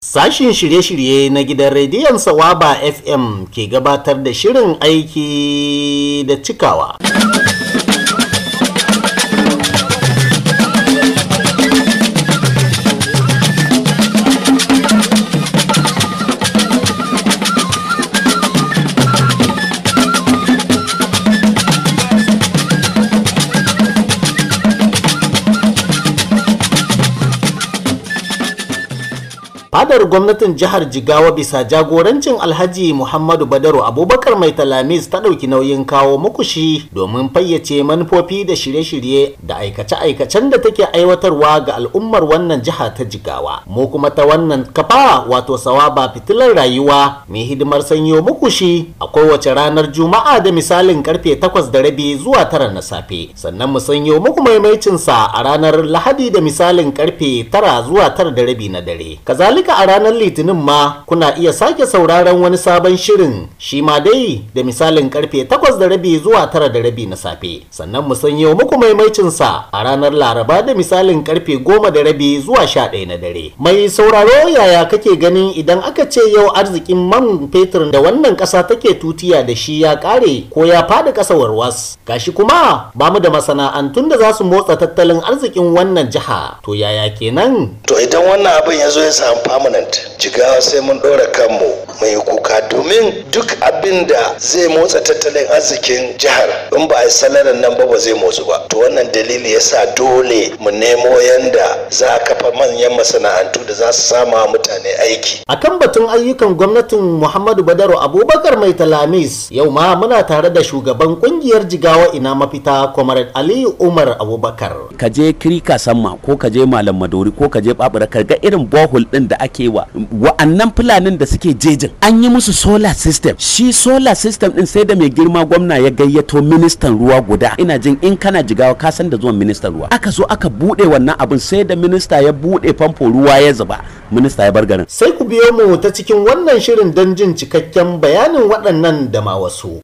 Sashin shirye-shirye na gidan rediyon Sawaba FM ke gabatar da shirin aiki da cikawa. Fadar gwamnatin jihar Jigawa bisa jagorancin Alhaji Muhammadu Badaru Abubakar Mai Talamis ta ɗauki nauyin kawo muku shi domin fayyace manufofi da shirye-shirye da aikace-aikacen da take aiwatarwa ga al'ummar wannan jiha ta Jigawa. Mu kuma ta wannan kafa wato Sawaba fitilar rayuwa mai hidimar sanyo muku shi a kowace ranar Juma'a da misalin karfe 8:30 zuwa 9 na safe. Sannan mu sanyo muku maimaicinsa a ranar Lahadi da misalin karfe 9 zuwa 9:30 na dare. Kazalika a ranar Litinin ma kuna iya sake sauraron wani sabon shirin shi ma dai da misalin karfe 8:30 zuwa 9:30 na safe. Sannan mu sanyo muku maimacin sa a ranar Laraba da misalin karfe 10:30 zuwa 11 na dare. Mai sauraro yaya kake ganin idan aka ce yau arzikin man fetur da wannan kasa take tutiya da shi ya kare ko ya fadi kasa warwas? Gashi kuma ba mu da masana'antun da za su motsa tattalin arzikin wannan jiha. To yaya kenan? To idan wannan abin ya zo ya samu permanent, Jigawa sai mun ɗora kanmu mai kuka, domin duk abin da zai motsa tattalin arzikin jihar in ba a yi salarin nan ba zai motsu ba. To wannan dalili ya sa dole mu nemo yanda za a kafa manyan masana'antu da za su sama mutane aiki. Akan batun ayyukan gwamnatin Muhammadu Badaru Abubakar Mai Talamis, yau ma muna tare da shugaban kungiyar Jigawa Ina Mafita Comrade Aliyu Umar Abubakar. Ka je Kirika Samma ko ka je Malam Madori ko ka je Babura ka ga irin bohol din da ake wa'annan fulanin da suke jejin an yi musu solar system. Shi solar system din sai da mai girma gwamna ya gayyato ministan ruwa guda, ina jin in kana Jigawa ka san da zuwan ministan ruwa, aka zo aka bude wannan abin, sai da minista ya bude famfo ruwa ya zuba, minista ya bar garin. Sai ku biyo mu ta cikin wannan shirin don jin cikakken bayanin waɗannan da ma wasu.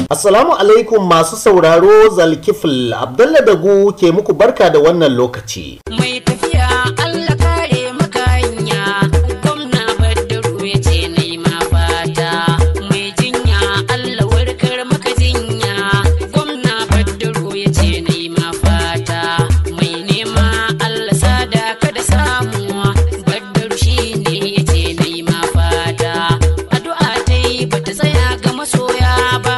Assalamu alaikum masu sauraro, Zalkifil Abdullah Dagu ke muku barka da wannan lokaci. Mai tafiya Allah kare maka hanya, gwamna Badaru ya ce nai ma fata. Mai jinya Allah warkar maka jinya, gwamna Badaru ya ce nai ma fata. Mai nema Allah sada ka da samuwa, Badaru shi ne ya ce nai ma fata. Addu'a ta yi bata tsaya ga masoya ba.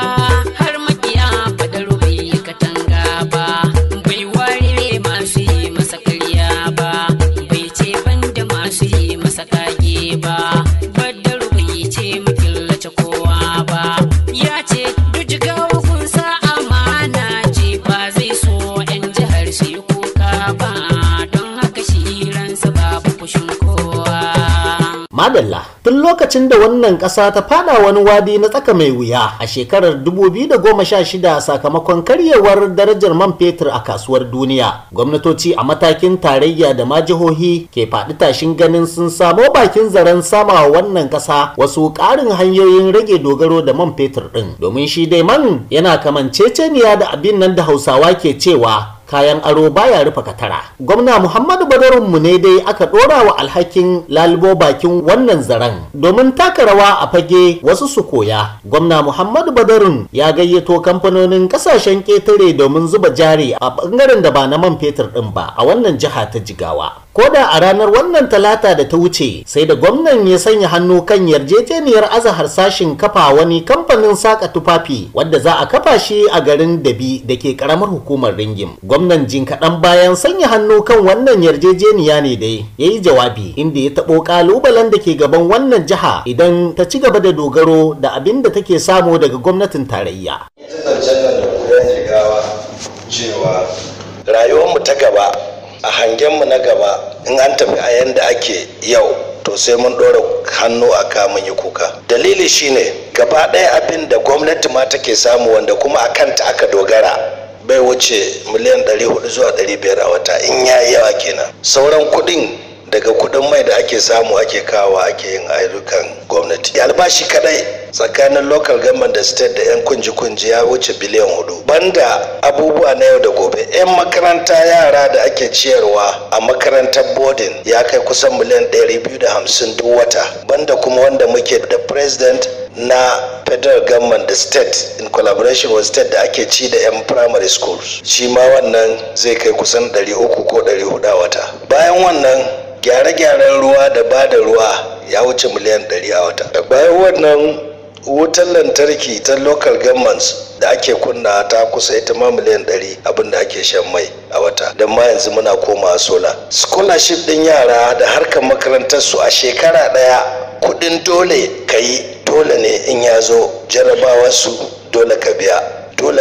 Madalla, tun lokacin da wannan ƙasa ta fada wani wadi na tsaka mai wuya a shekarar 2016 sakamakon karyewar darajar man fetur a kasuwar duniya, gwamnatoci a matakin tarayya da ma jihohi ke faɗi tashin ganin sun samo bakin zaren sama wannan ƙasa wasu ƙarin hanyoyin rage dogaro da man fetur ɗin, domin shi dai man yana kamanceceniya da abin nan da Hausawa ke cewa kayan aro baya rufe katara. Gwamna Muhammadu Badarun mu ne dai aka dora wa alhakin lalubo bakin wannan zaren domin taka rawa a fage wasu su koya. Gwamna Muhammadu Badarun ya gayyato kamfanonin kasashen ketare domin zuba jari a bangaren da ba na man fetur din ba a wannan jiha ta Jigawa. Koda a ranar wannan talata da ta wuce sai da gwamnan ya sanya hannu kan yarjejeniyar aza harsashin kafa wani kamfanin saka tufafi wadda za a kafa shi a garin Dabi da ke karamar hukumar Ringim. Gwamnan jin kaɗan bayan sanya hannu kan wannan yarjejeniya ne dai ya yi jawabi inda ya taɓo ƙalubalen da ke gaban wannan jiha idan ta ci gaba da dogaro da abin da take samu daga gwamnatin tarayya. Cewa rayuwarmu ta gaba a hangenmu na gaba in an tafi a yanda ake yau to sai mun ɗora hannu a kamun yi kuka. Dalili shine gaba ɗaya abin da gwamnati ma take samu wanda kuma a kanta aka dogara bai wuce miliyan 400 zuwa 500 a wata in yayi yawa kenan. Sauran kuɗin daga kudin mai da ake samu ake kawo ake yin ayyukan gwamnati. Albashi kadai tsakanin local government da state da 'yan kunji ya wuce biliyan 4. Banda abubuwa na yau da gobe, 'yan makaranta yara da ake ciyarwa a makarantar boarding ya kai kusan miliyan 250 duk wata. Banda kuma wanda muke da president na federal government da state in collaboration with state da ake ci da 'yan primary schools, shi ma wannan zai kai kusan 300 ko 400 a wata. Bayan wannan gyare-gyaren ruwa da ba da ruwa ya wuce miliyan 100 a wata. Bayan wannan wutar lantarki ta local governments da ake kunna ta kusa ita ma miliyan 100 abinda ake shan mai a wata. Don ma yanzu muna komawa sola. Scholarship din yara da harkar makarantar su a shekara daya kudin dole kai dole ne in ya zo jarabawar su dole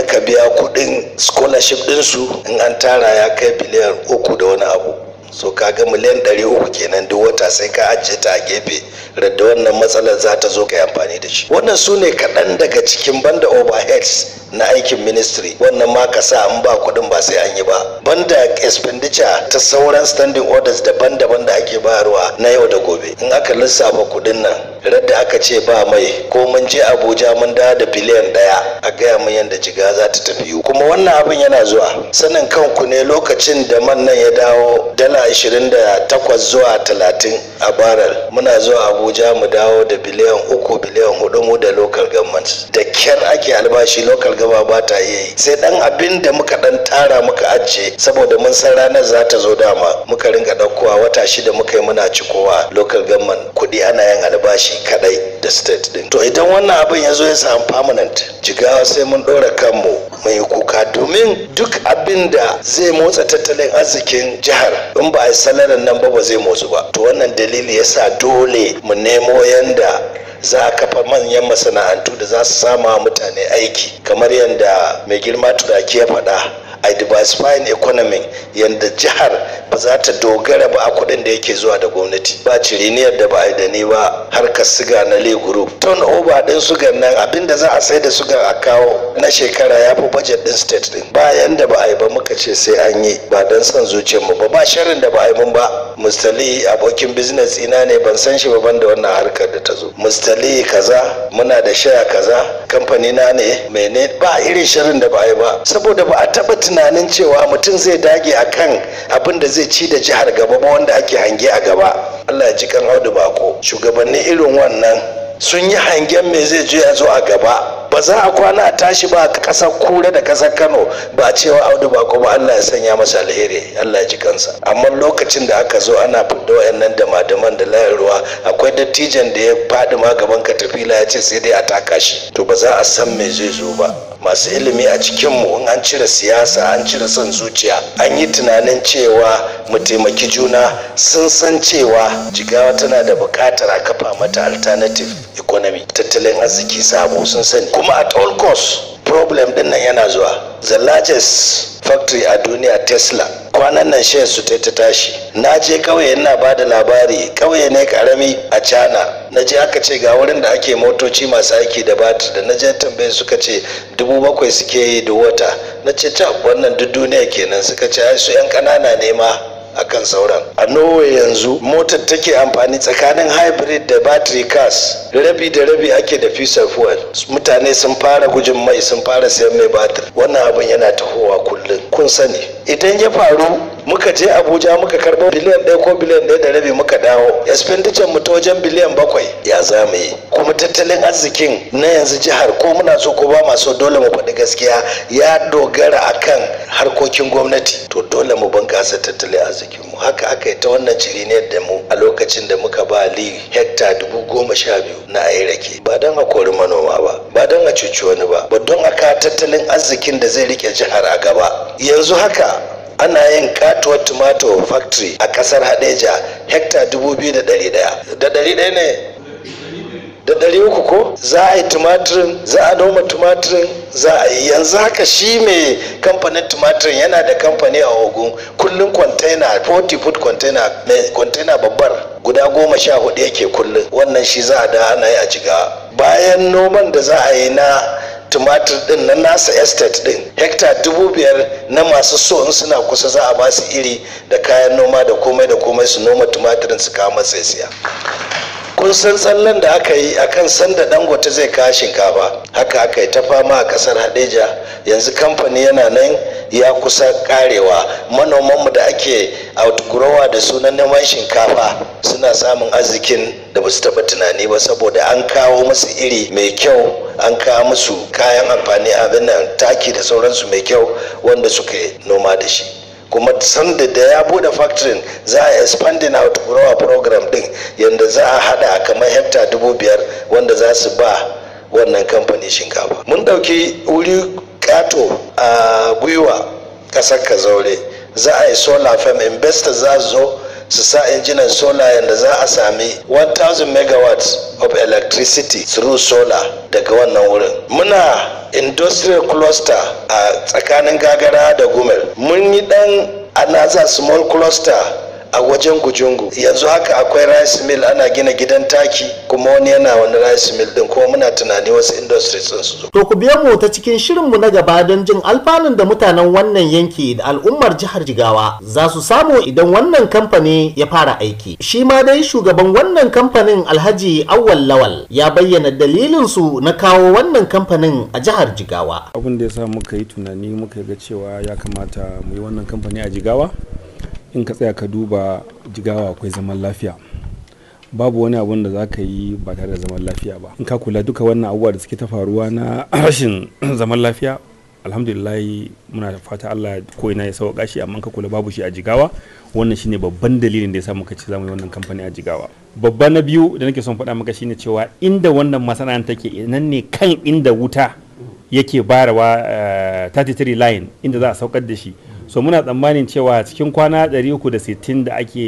ka biya kudin scholarship din su in an tara ya kai biliyan 3 da wani abu. So kaga miliyan 300 kenan duk wata sai ka ajiye ta a gefe da wannan matsalar za ta zo ka yi amfani da shi. Wannan su ne kaɗan daga cikin banda overheads na aikin ministry, wannan ma ka sa an ba kuɗin ba sai an yi ba. Banda expenditure ta sauran standing orders daban-daban da ake bayarwa na yau da gobe. In aka lissafa kuɗin nan radda aka ce ba mai ko mun je Abuja mun dawo da biliyan 1 a gaya mun yadda jiga za ta tafi. Kuma wannan abin yana zuwa sanin kanku ne lokacin da man nan ya dawo dala 28 zuwa 30 a barrel, muna zuwa Abuja mu dawo da biliyan 3 biliyan 4 mu da local government. Da kyar ake albashi local gaba ba ta yi, sai dan abin da muka dan tara muka ajiye saboda mun san ranar za ta zo dama muka ringa daukowa wata 6 muka yi muna cikowa local government kudi ana yin albashi kadai da state din. To idan wannan abin ya zo ya samu permanent, jigawa sai mun dora kanmu mai kuka, domin duk abin da zai motsa tattalin arzikin jihar in ba a yi salarin nan ba zai motsu ba. To wannan dalili yasa dole mu nemo yanda za a kafa manyan masana'antu da za su sama mutane aiki, kamar yadda mai girma Turaki ya faɗa, a diversifying economy, yadda jihar ba za ta dogara ba a kudin da yake zuwa da gwamnati. Ba ciriniyar da ba a yi da ni ba harkar siga na Le Group, turnover din sugar nan abinda za a sai da sugar a kawo na shekara ya fi budget din state din. Ba yanda ba a yi ba muka ce sai an yi, ba don son zuciyar mu ba sharrin da ba a yi mun ba. Mustali abokin business ina ne, ban san shi ba banda wannan harkar da ta zo. Mustali kaza, muna da shaya kaza, kamfani na ne mene, ba irin sharrin da ba a yi ba, saboda ba a taba tunanin cewa mutum zai dage akan abin da zai ci da jihar gaba ba wanda ake hange a gaba. Allah ya ji kan Audu Bako. Shugabanni irin wannan sun yi hangen me zai je ya zo a gaba. Ba za a kwana a tashi ba kasar Kura da kasar Kano ba cewa Audu Bako ba Allah ya sanya masa alheri, Allah ya ji kansa. Amma lokacin da aka zo ana fidda wayannan damadaman da layar ruwa, akwai dattijan da ya faɗi ma gaban katafila ya ce sai dai a taka shi. To ba za a san me zai zo ba. Masu ilimi a cikinmu in an cire siyasa, an cire son zuciya, an yi tunanin cewa mu taimaki juna, sun san cewa jigawa tana da buƙatar a kafa mata alternative economy, tattalin arziki sabo, sun sani. Kuma at all cost problem din nan yana zuwa. The largest factory a duniya, Tesla, kwanan nan shayar su ta tashi. Na je kauye ina ba da labari, kauye ne karami a China. Na je aka ce ga wurin da ake motoci masu aiki da batir, da na je tambaye suka ce 7,000 suke yi da wata. Na ce ta wannan duk duniya kenan, suka ce ai su 'yan ƙanana ne ma akan sauran. A Norway yanzu motar take amfani tsakanin hybrid da battery cars, rabi da rabi ake da fusel fuel. Mutane sun fara gujin mai, sun fara sayan mai batir. Wannan abin yana tahowa kullum, kun sani. Idan ya faru muka je Abuja muka karɓo biliyan 1 ko biliyan 1 da rabi muka dawo, expenditure mu ta wajen biliyan 7 ya zamu yi. Kuma tattalin arzikin na yanzu jihar, ko muna so ko ba ma so, dole mu faɗi gaskiya, ya dogara akan harkokin gwamnati. To dole mu bunƙasa tattalin arzikin mu. Haka aka yi ta wannan ciriniyar da mu a lokacin da muka ba li hekta 12,000 na ayyarake, ba don a kori manoma ba don a cuci wani ba don a ka tattalin arzikin da zai rike jihar a gaba. Yanzu haka ana yin katuwar tomato factory a kasar Hadeja, hekta 2,100 da 100 ne da 300 ko za a yi tumatirin, za a noma tumatirin, za a yi. Yanzu haka shi mai kamfanin tumatirin yana da kamfani a Ogun, kullum container 40 foot container, mai container babbar guda 14 yake kullum. Wannan shi za a da ana yi a Jigawa. Bayan noman da za a yi na tumatir din na nasa estate din hekta 5,000 na masu so in suna kusa za a ba su iri da kayan noma da komai su noma tumatirin su kawo masa siya. Kun san tsallen da aka yi akan sanda Dangote zai kawo shinkafa, haka aka yi ta fama a kasar Hadeja. Yanzu kamfani yana nan ya kusa karewa. Manomanmu da ake outgrower da sunan neman shinkafa suna samun arzikin da ba su taɓa tunani ba, saboda an kawo musu iri mai kyau, an kawo musu kayan amfani abin nan taki da sauransu mai kyau wanda suka yi noma da shi. Kuma sanda da ya bude factory za a expanding out grower program din yanda za a hada kamar hekta 5,000 wanda za su ba wannan kamfani shinkafa. Mun dauki wuri kato a gwiwa kasar Kazaure, za a yi solar farm, investors za su zo su sa injinan solar yanda za a sami 1000 megawatts of electricity through solar daga wannan wurin. Muna industrial cluster a tsakanin Gagara da Gumel. Mun yi dan anaza small cluster a wajen Gujungu. Yanzu haka akwai rice mill, ana gina gidan taki, kuma wani yana wani rice mill din, kuma muna tunani wasu industries sun su zo. To ku biyo mu ta cikin shirinmu na gaba don jin alfanun da mutanen wannan yanki da al'ummar jihar Jigawa za su samu idan wannan kamfani ya fara aiki. Shi ma dai shugaban wannan kamfanin Alhaji Awwal Lawal ya bayyana dalilin su na kawo wannan kamfanin a jihar Jigawa. Abin da ya sa muka yi tunani muka ga cewa ya kamata mu yi wannan kamfani a Jigawa. In ka tsaya ka duba Jigawa akwai zaman lafiya, babu wani abun da za ka yi ba tare da zaman lafiya ba. In ka kula duka wannan abubuwa da suke ta faruwa na rashin zaman lafiya, alhamdulillah muna da fata Allah ko ina ya sauka shi, amma ka kula babu shi a Jigawa. Wannan shine babban dalilin da ya sa muka ce zamu yi wannan kamfani a Jigawa. Babba na biyu da nake son faɗa maka shine cewa inda wannan masana'anta take nan ne kan inda wuta yake barawa 33 line inda za a saukar da shi. So muna tsammanin cewa cikin kwana 360 da ake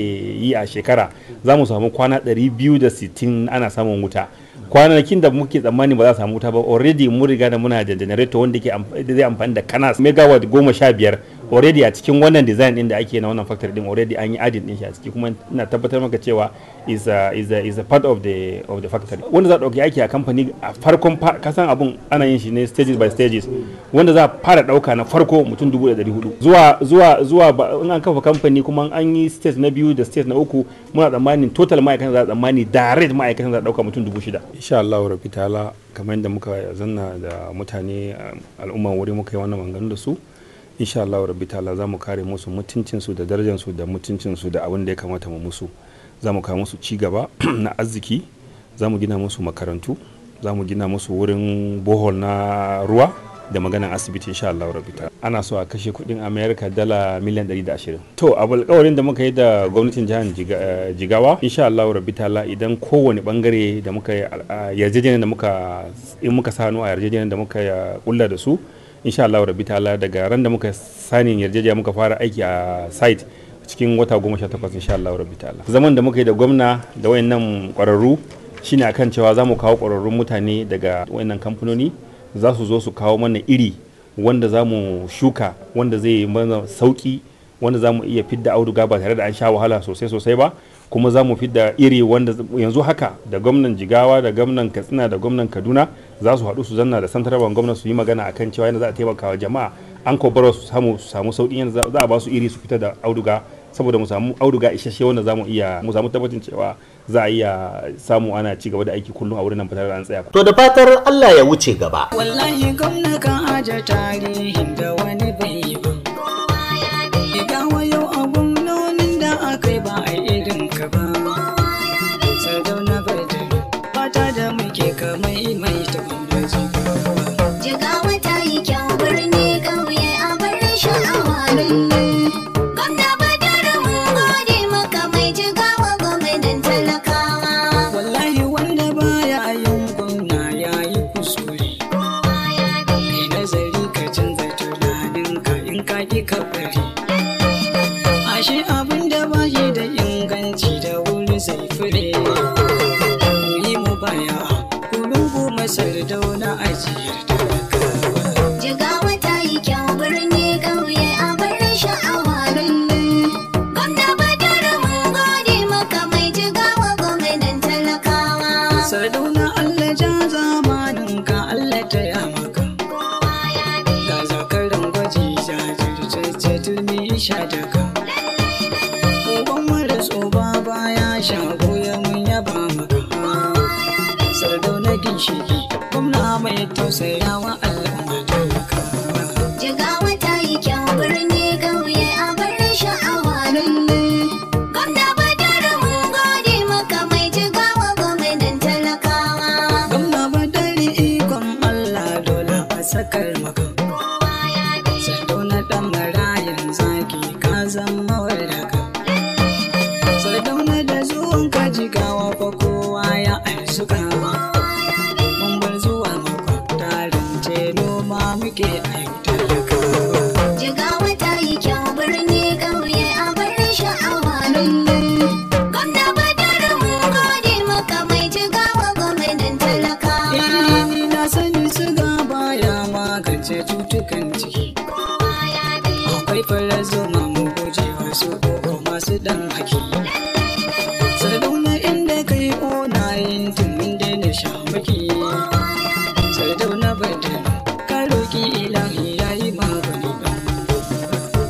yi a shekara za mu samu kwana 260 ana samun wuta. Kwanakin da muke tsammani ba za a samu wuta ba, already mun riga da muna da generator wanda zai amfani da kanas megawatt 15 already a cikin wannan design din da ake na wannan factory din, already an yi adin din shi a ciki, kuma ina tabbatar maka cewa is a part of the factory wanda za a dauki aiki a kamfani. A farkon kasan abun ana yin shi ne stages by stages, wanda za a fara dauka na farko mutum 1400 zuwa in an kafa kamfani kuma an yi stage na biyu da stage na uku, muna tsammanin total ma'aikatan za a tsammani direct ma'aikatan za a dauka mutum 6000. Insha Allah rabbi ta'ala, kamar yadda muka zanna da mutane al'umman wuri muka yi wannan maganganu da su, insha Allah rabbi ta'ala za mu kare musu mutuncinsu da darajarsu da mutuncinsu da abin da ya kamata mu musu. Za mu kawo musu ci gaba na arziki, za mu gina musu makarantu, za mu gina musu wurin bohol na ruwa da maganan asibiti insha Allah rabbi ta'ala. Ana so a kashe kudin America dala miliyan 120. To abu alƙawarin da muka yi da gwamnatin jihar Jigawa insha Allah rabbi ta'ala, idan kowane bangare da muka yarjejeniyar da in muka sa hannu a yarjejeniyar da muka kulla da su, insha Allah rabbi ta'ala daga ran da muka sanin yarjejeniya muka fara aiki a site cikin wata 18 insha Allah rabbi ta'ala. Zaman da muka yi da gwamna da wayannan kwararru shine akan cewa za mu kawo kwararrun mutane daga wayannan kamfanoni, za su zo su kawo mana iri wanda za mu shuka, wanda zai yi mana sauki, wanda za mu iya fidda auduga ba tare da an sha wahala sosai ba, kuma za mu fidda iri wanda yanzu haka da gwamnan Jigawa da gwamnan Katsina da gwamnan Kaduna za su haɗu su zanna da santarban gwamnati su yi magana akan cewa yana za a taimaka wa jama'a an kobara su samu sauƙin yadda za a ba su iri su fita da auduga, saboda mu samu auduga isasshe wanda za mu samu tabbacin cewa za a iya samu ana ci gaba da aiki kullum a wurin nan fitar da an tsaya. To da fatar Allah ya wuce gaba. Wallahi gwamna kan aje tarihin da wani bai yi ba. Ga wayo a gwamnonin da aka yi ba a irin ka ba. Sadauna Badar fata da muke kamai mai ta gwamnati. Jigawa ta yi kyau birni ƙauye a bar sha'awa. Gwamna Badar mun gode maka mai Jigawa gwamnan talakawa. Wallahi wanda baya yin gwamna ya yi kuskure. Kai nazari ka canza tunaninka in ka ƙi ka bari. Ashe abin da ba shi da inganci da wuri zai fure. Yi mu baya kulungu masar dauna ajiyar talakawa. Jigawa ta yi kyau birni ƙauye a bar sha'awa. Gwamna Badar mun gode maka mai Jigawa gwamnan talakawa. Sardauna Allah ja zamaninka Allah ta ya maka. sha daga uban mara tsoba baya shago ya mun yaba maka sardauna ginshiki gwamna mai tausayawa al'umma talaka Jigawa ta yi kyau birni ƙauye a bar sha'awa gwamna badar mun gode maka mai jigawa gwamnan talakawa gwamna badari ikon Allah dole a sakar maka sardauna dan marayan zaki ka zama waraka sardauna da zuwan ka jigawa fa kowa ya arzuka mun bar zuwa makwabta rance noma muke ayyuta Jigawa ta yi kyau birni ƙauye a bar sha'awa gwamna badar mun gode maka mai jigawa gwamnan talakawa ni na sani suga baya magance cutukan ciki akwai farar zoma mu guje wasu ko masu dan haki sardauna inda kai onayin tumin daina shamaki sardauna badar ka roki ilahi yayi magani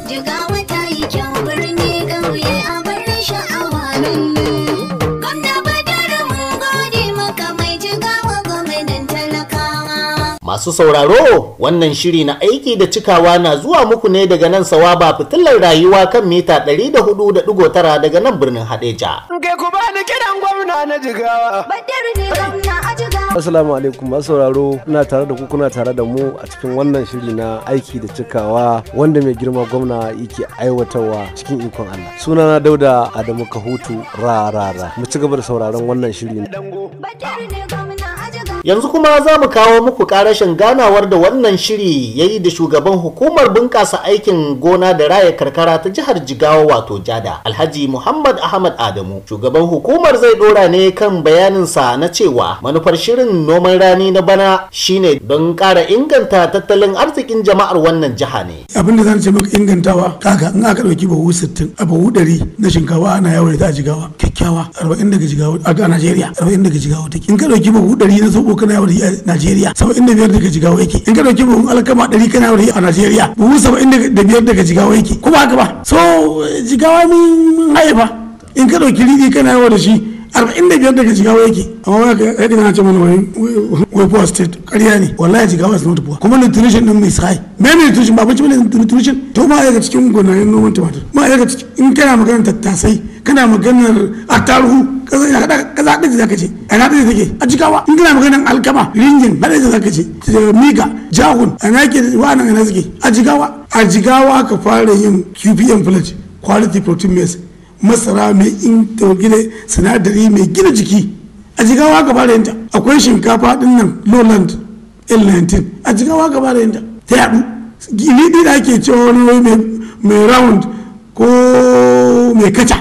Jigawa ta yi kyau birni ƙauye a bar sha'awa gwamna badar mun gode maka mai jigawa gwamnan talakawa Masu sauraro, wannan shiri na aiki da cikawa na zuwa muku ne daga nan Sawaba fitilar rayuwa kan mita 104.9 daga nan birnin Hadeja. Kai ku bani kiran gwamna na Jigawa. Badar ne gwamna a Jigawa Assalamu alaikum masu sauraro, ina tare da ku kuna tare da mu a cikin wannan shiri na aiki da cikawa wanda mai girma gwamna yake aiwatarwa cikin ikon Allah. Sunana Dauda Adamu Kahutu rarara. Mu ci gaba da sauraron wannan shiri. Badar ne gwamna a Jigawa Yanzu kuma za mu kawo muku karashin ganawar da wannan shiri ya yi da shugaban hukumar bunƙasa aikin gona da raya karkara ta jihar Jigawa wato JADA, Alhaji Muhammad Ahmad Adamu. Shugaban hukumar zai dora ne kan bayaninsa na cewa manufar shirin noman rani na bana shine don ƙara inganta tattalin arzikin jama'ar wannan jiha ne. Abin da zan ce maka ingantawa kaga in aka dauki bahu 60 a bahu 100 na shinkafa ana yawo da ta Jigawa kyakkyawa 40 daga Jigawa a Najeriya 40 daga Jigawa take. In ka dauki bahu 100 na soko kana yawo da Najeriya 75 daga Jigawa yake. In ka dauki bahu alkama 100 kana yawo da a Najeriya bahu 75 daga Jigawa yake. Kuma haka ba so Jigawa min haifa in ka dauki riɗi kana yawo da shi 45 daga Jigawa yake. Amma wai ka kana ce mana wai poor state ƙarya ne wallahi Jigawa is not poor kuma nutrition din mai sai me nutrition ba bace nutrition to ma daga cikin gonayen noman tumatir ma daga cikin in kana maganar tattasai kana maganar attaruhu kaza da zaka ce ana da take a Jigawa in kana maganar alkama ringin ba da zaka ce miga jahun ana ke wannan ana suke a Jigawa ka fara yin QPM pledge quality protein maize masara mai gina sinadari mai gina jiki a Jigawa ka fara yinta. Akwai shinkafa din nan lowland L19 a Jigawa ka fara yinta ta yadu gini da ake cewa wani mai round ko mai kaca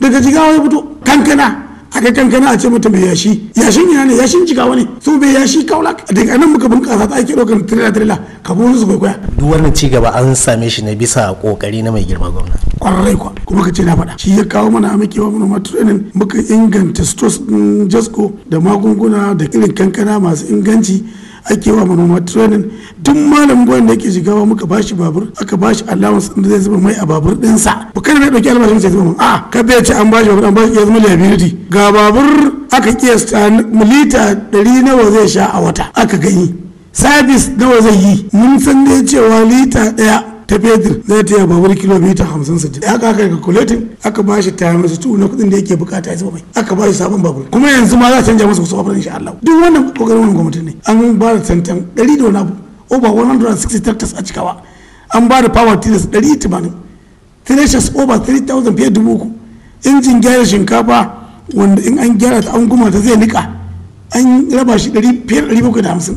daga Jigawa ya fito. Kankana aka kankana a ce mata mai yashi yashin yana ne yashin Jigawa ne so mai yashi kaulak daga nan muka bunkasa ta ake ɗaukar tirela ka bi wani su kwaikwaya. Duk wannan ci gaba an same shi ne bisa kokari na mai girma gwamna. Kwarai kwa kuma ka ce na faɗa shi ya kawo mana amakewa manoma training muka inganta stores ɗin Jasco da magunguna da irin kankana masu inganci ake wa manoma training. Duk malamin gwanin da yake Jigawa muka bashi babur aka bashi allowance da zai zuba mai a babur ɗinsa ba kada mai ɗauki albashin sai zuba mai a ka bai ce an bashi babur an bashi ya zama liability ga babur aka kiyasta lita 100 nawa zai sha a wata aka gani sabis nawa zai yi mun san dai cewa lita ɗaya ta fetur zai taya babur kilomita 50-60 aka aka calculating aka ba shi times 2 na kudin da yake bukata ya zuba mai aka ba shi sabon babur kuma yanzu ma za a canja masa wasu babur insha Allah. Duk wannan kokarin wannan gwamnati ne an ba da tantan 100 da wani abu over 160 tractors a Jigawa an ba da power tillers 180 threshers over 3000 fiye da 3,000 injin gyara shinkafa wanda in an gyara ta an guma ta zai nika an raba shi 750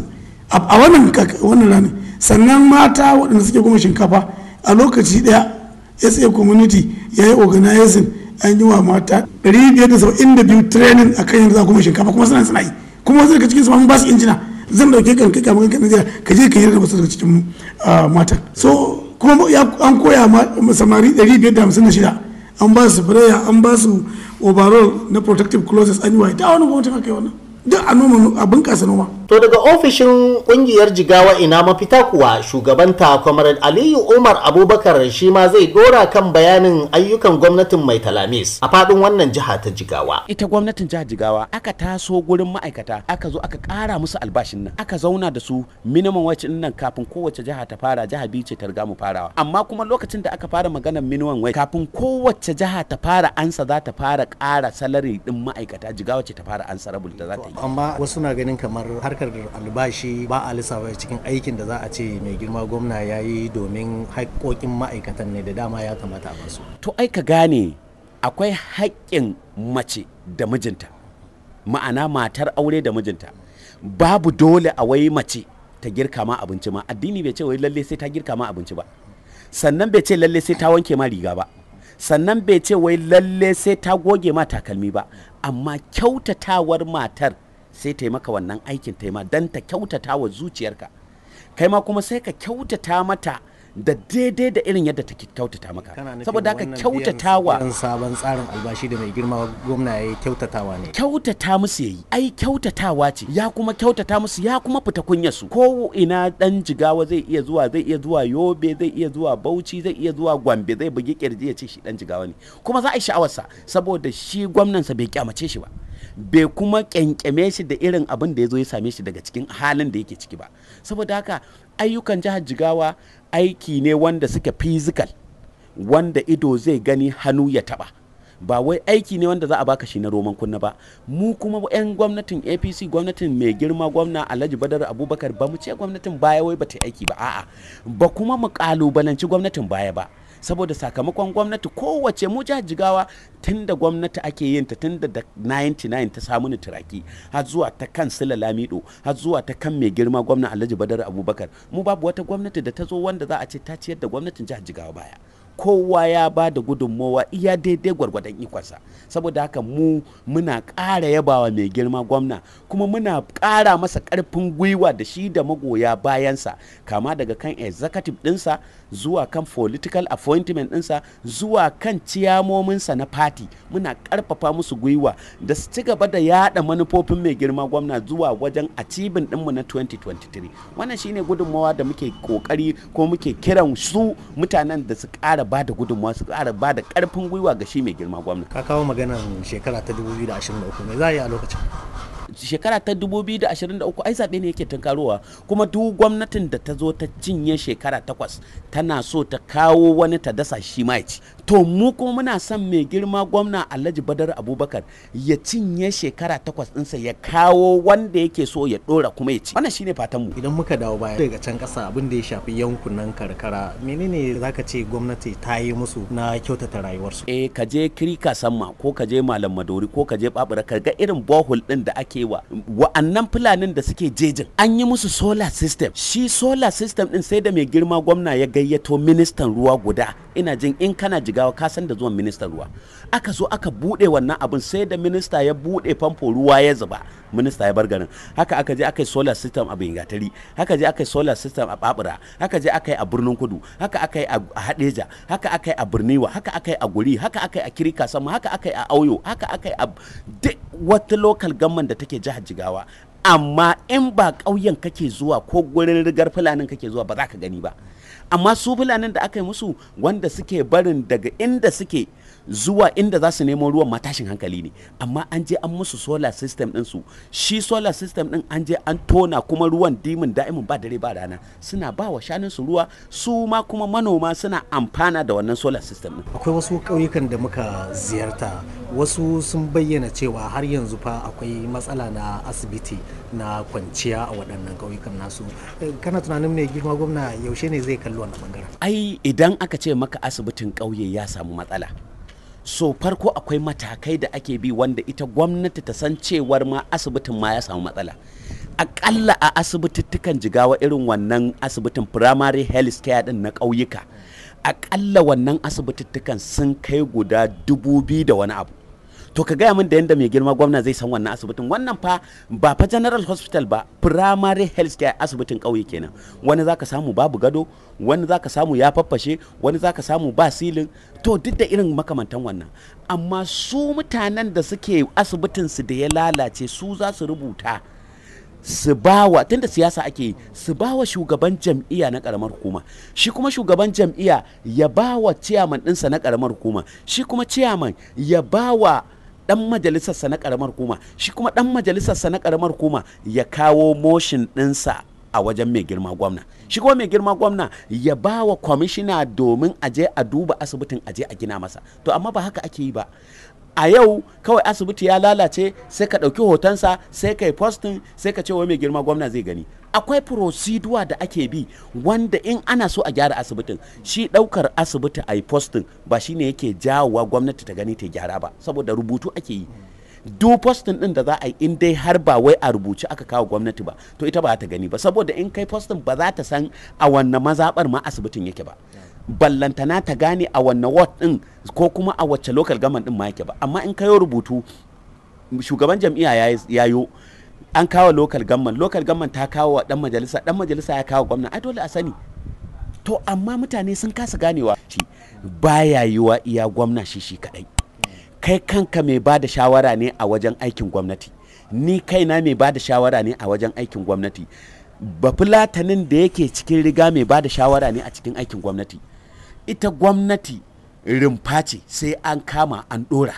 a wannan ranar. Sannan mata waɗanda suke kuma shinkafa a lokaci ɗaya SA community ya yi organizing an yi wa mata 572 training a kan yadda za kuma shinkafa kuma suna yi kuma wasu daga cikin su ba su injina zan dauke kan kai kamar kan Najeriya ka je ka yi da wasu daga cikin matan so kuma an koya samari 556 an ba su sprayer an ba su overall na protective clothes an yi wa ta wani gwamnatin aka yi wannan duk a noma a bunƙasa noma. To daga ofishin kungiyar Jigawa ina mafita kuwa shugabanta Comrade Aliyu Umar Abubakar shi ma zai dora kan bayanin ayyukan gwamnatin Mai Talamis a fadin wannan jiha ta Jigawa. Ita gwamnatin jihar Jigawa aka taso gurin ma'aikata aka zo aka ƙara musu albashin nan aka zauna da su minimum wage din nan kafin kowace jiha ta fara, jiha biyu ce ta riga mu farawa, amma kuma lokacin da aka fara maganar minimum wage kafin kowace jiha ta fara ansa za ta fara ƙara salary din ma'aikata, Jigawa ce ta fara ansa rabul da za ta yi. Amma wasu na ganin kamar harkar albashi ba a lissafa cikin aikin da za a ce mai girma gwamna ya yi domin haƙoƙin ma'aikatan ne da dama ya kamata a basu. To ai ka gane akwai haƙƙin mace da mijinta, ma'ana matar aure da mijinta. Babu dole a wai mace ta girka ma abinci ma, addini bai ce wai lalle sai ta girka ma abinci ba, sannan bai ce lalle sai ta wanke ma riga ba, sannan bai ce wai lalle sai ta goge ma takalmi ba, amma kyautatawar matar sai ta yi maka wannan aikin ta yi ma don ta kyautata wa zuciyarka, kai ma kuma sai ka kyautata mata da daidai da irin yadda take kyautata maka. Saboda haka kyautatawa sabon tsarin albashi da mai girma gwamna ya kyautatawa ne, kyautata musu yayi, ai kyautatawa ce, ya kuma kyautata musu, ya kuma fita kunyarsu. Ko ina dan Jigawa zai iya zuwa, zai iya zuwa Yobe, zai iya zuwa Bauchi, zai iya zuwa Gombe, zai bugi kirji ya ce shi dan Jigawa ne, kuma za a yi sha'awarsa saboda shi gwamnansa bai kyamace shi ba, bai kuma kyankyame shi da irin abin da ya zo ya same shi daga cikin halin da yake ciki ba. Saboda haka ayyukan jihar Jigawa aiki ne wanda suke physical, wanda ido zai gani hannu ya taba, ba wai aiki ne wanda za a baka shi na roman kunna ba. Mu kuma 'yan gwamnatin APC, gwamnatin mai girma gwamna Alhaji Badar Abubakar, ba mu ce gwamnatin baya wai ba ta aiki ba, a'a, ba kuma mu kalubalanci gwamnatin baya ba, saboda sakamakon gwamnati kowace mu jihar Jigawa tun da gwamnati ake yin ta tun da 99 ta samu ni turaki har zuwa ta kan Sula Lamido har zuwa ta kan mai girma gwamna Alhaji Badar Abubakar, mu babu wata gwamnati da ta zo wanda za a ce ta ciyar da gwamnatin jihar Jigawa baya. Kowa ya ba da gudunmowa iya daidai gwargwadon ikonsa. Saboda haka mu muna ƙara yabawa mai girma gwamna, kuma muna ƙara masa ƙarfin gwiwa da shi da magoya bayansa, kama daga kan executive ɗinsa zuwa kan political appointment ɗinsa zuwa kan ciyamominsa na party. Muna ƙarfafa musu gwiwa da su ci gaba da yada manufofin mai girma gwamna zuwa wajen achieving ɗinmu na 2023. Wannan shine gudunmawa da muke ƙoƙari ko muke kiran su mutanen da su ƙara ba da gudunmawa, su ƙara ba da ƙarfin gwiwa ga shi mai girma gwamna. Ka kawo maganar shekara ta 2023, me za a yi a lokacin? Shekara ta 2023 ai zaɓe ne yake tunkarowa, kuma duk gwamnatin da ta zo ta cinye shekara 8 tana so ta kawo wani ta dasa shi ma ya ci. To mu kuma muna son mai girma gwamna Alhaji Badar Abubakar ya cinye shekara 8 ɗinsa ya kawo wanda yake so ya ɗora kuma ya ci. Wannan shine fatan mu. Idan muka dawo baya daga can ƙasa, abin da ya shafi yankunan karkara, menene zaka ce gwamnati ta yi musu na kyautata rayuwarsu? Ka je Kirika Samma ko ka je Malam Madori ko ka je Babura, ka ga irin bohol ɗin da ake wa wa'annan fulanin da suke jejin, an yi musu solar system. Shi solar system ɗin sai da mai girma gwamna ya gayyato ministan ruwa guda, ina jin in kana Jigawa ka san da zuwan ministan ruwa, aka zo aka bude wannan abin, sai da minista ya bude famfo ruwa ya zuba, minista ya bar garin. Haka aka je aka yi solar system a Bingatari, haka je aka yi solar system a Babura, haka je aka yi a Birnin Kudu, haka aka yi a Hadeja, haka aka yi a Birniwa, haka aka yi a Guri, haka aka yi a Kirika Sama, haka aka yi a Auyo, haka aka yi a duk wata local government da take jihar Jigawa. Amma in ba ƙauyen kake zuwa ko gurin rigar fulanin kake zuwa ba za ka gani ba. Amma su fulanin da aka yi musu wanda suke barin daga inda suke zuwa inda za su nemo ruwan matashin hankali ne, amma an je an musu solar system ɗinsu. Shi solar system ɗin an je an tona kuma ruwan dimin da'imin ba dare ba rana, suna ba wa shanunsu ruwa, su ma kuma manoma suna amfana da wannan solar system ɗin. Akwai wasu ƙauyukan da muka ziyarta, wasu sun bayyana cewa har yanzu fa akwai matsala na asibiti na kwanciya a waɗannan ƙauyukan nasu. Kana tunanin mai girma gwamna yaushe ne zai kalli wannan bangaren? Ai idan aka ce maka asibitin ƙauye ya samu matsala, so farko akwai matakai da ake bi wanda ita gwamnati ta san cewar ma asibitin ma ya samu matsala. Akalla a asibitittukan Jigawa irin wannan asibitin primary health care din na ƙauyuka, akalla wannan asibitittukan sun kai guda 2000 da wani abu. To ka gaya min da yadda mai girma gwamna zai san wannan asibitin. Wannan fa ba fa general hospital ba, primary health care asibitin ƙauye kenan. Wani zaka samu babu gado, wani zaka samu ya faffashe, wani zaka samu ba silin, to duk da irin makamantan wannan. Amma su mutanen da suke asibitin su da ya lalace su za su rubuta su bawa, tunda siyasa ake yi, su bawa shugaban jam'iyya na karamar hukuma, shi kuma shugaban jam'iyya ya bawa ciyaman ɗinsa na karamar hukuma, shi kuma ciyaman ya bawa dan majalisarsa na karamar hukuma, shi kuma dan majalisarsa na karamar hukuma ya kawo motion ɗinsa a wajen mai girma gwamna, shi kuma mai girma gwamna ya bawa kwamishina domin aje a duba asibitin aje a gina masa. To amma ba haka ake yi ba. A yau kawai asibiti ya lalace sai ka ɗauki hotonsa sai ka yi postin sai ka ce wa mai girma gwamna zai gani. Akwai procedure da ake bi wanda in ana so a gyara asibitin, shi ɗaukar asibiti a yi postin ba shi ne yake jawowa gwamnati ta gani ta gyara ba, saboda rubutu ake yi. Duk postin ɗin da za a yi in dai har ba wai a rubuce aka kawo gwamnati ba, to ita ba ta gani ba, saboda in kai postin ba za ta san a wanne mazaɓar ma asibitin yake ba. Ballantana ta gane a wanne ward din ko kuma a wacce local government din ma yake ba. Amma in kayo rubutu shugaban jam'iyya yayo an kawo local government ta kawo dan majalisa ya kawo gwamna, ai dole a sani. To amma mutane sun kasa ganewa shi baya yiwa iya gwamna shi kadai. Kai kanka mai bada shawara ne a wajen aikin gwamnati, ni kaina mai bada shawara ne a wajen aikin gwamnati, bafulatanin da yake cikin riga mai bada shawara ne a cikin aikin gwamnati. Ita gwamnati rumfa ce sai an kama an dora,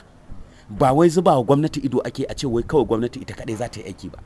ba wai zuba wa gwamnati ido ake a ce wai kawai gwamnati ita kadai za ta yi aiki ba.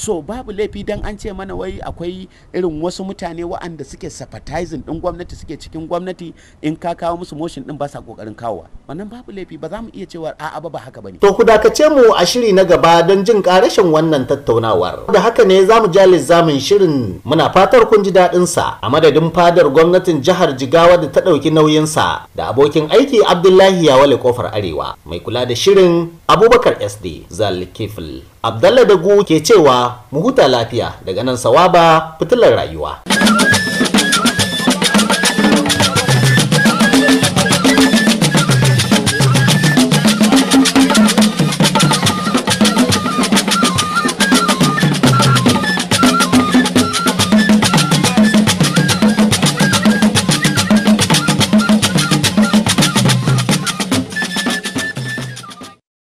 So babu laifi dan an ce mana wai akwai irin wasu mutane waɗanda suke sympathizing din gwamnati, suke cikin gwamnati, in ka kawo musu motion din ba sa kokarin kawowa, wannan babu laifi, ba za mu iya cewa a'a ba haka bane. To ku dakace mu a shiri na gaba don jin karashin wannan tattaunawar. Da haka ne za mu jali zamin shirin, muna fatar kun ji daɗin sa. A madadin fadar gwamnatin jihar Jigawa da ta ɗauki nauyin sa da abokin aiki Abdullahi Yawale Kofar Arewa, mai kula da shirin Abubakar SD Zalkifil. Abdallah Dagu ke cewa mu huta lafiya daga nan Sawaba fitilar rayuwa.